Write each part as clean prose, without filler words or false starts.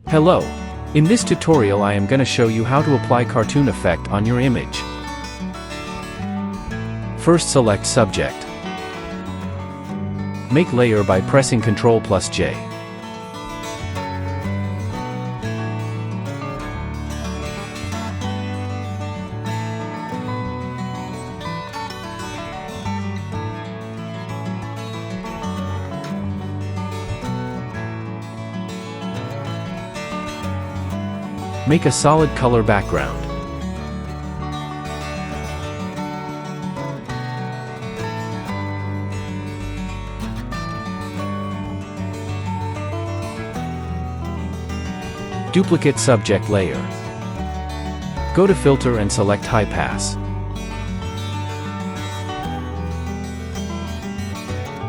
Hello. In this tutorial I am gonna show you how to apply cartoon effect on your image. First select subject. Make layer by pressing Ctrl+J. Make a solid color background. Duplicate subject layer. Go to Filter and select High Pass.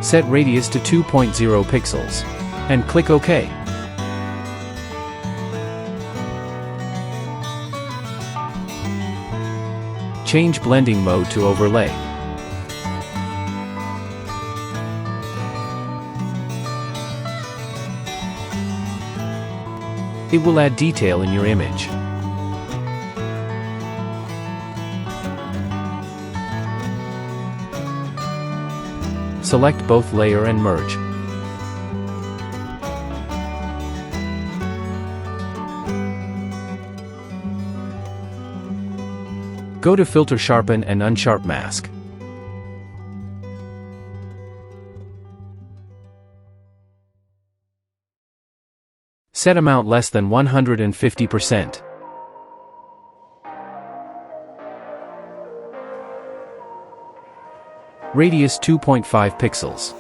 Set radius to 2.0 pixels. And click OK. Change blending mode to overlay. It will add detail in your image. Select both layer and merge. Go to Filter, Sharpen and Unsharp Mask. Set amount less than 150%. Radius 2.5 pixels.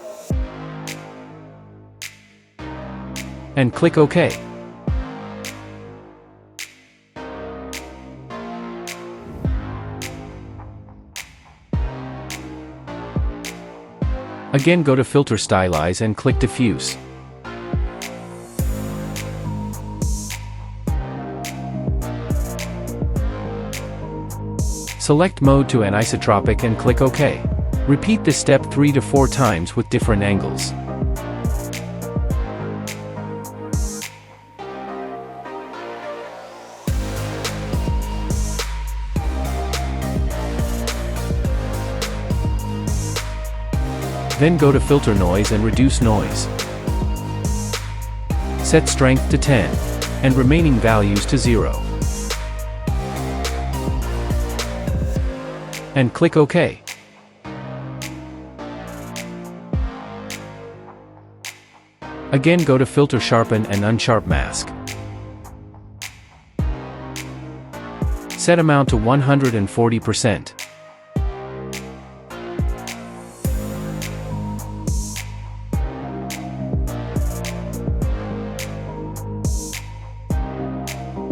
And click OK. Again, go to Filter, Stylize and click Diffuse. Select Mode to Anisotropic and click OK. Repeat this step 3 to 4 times with different angles. Then go to Filter, Noise and reduce noise. Set strength to 10, and remaining values to 0. And click OK. Again, go to Filter, Sharpen and Unsharp Mask. Set amount to 140%.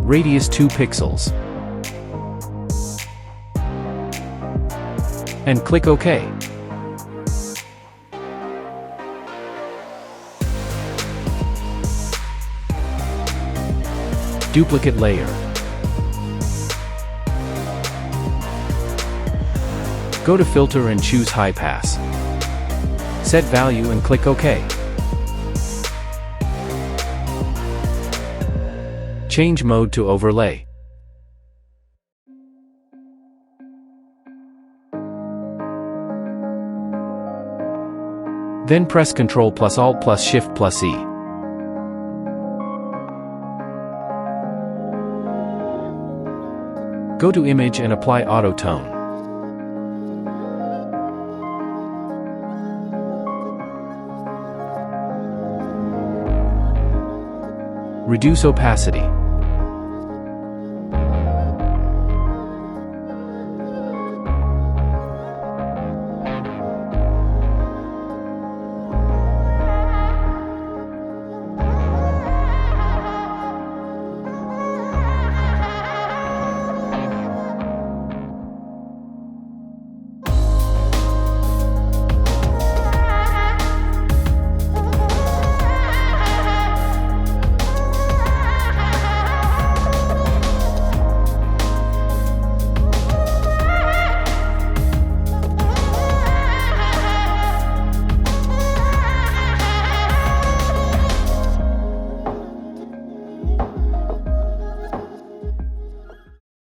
Radius 2 pixels. And click OK. Duplicate layer. Go to Filter and choose High Pass. Set value and click OK. Change mode to overlay. Then press Ctrl+Alt+Shift+E. Go to Image and apply Auto Tone. Reduce opacity.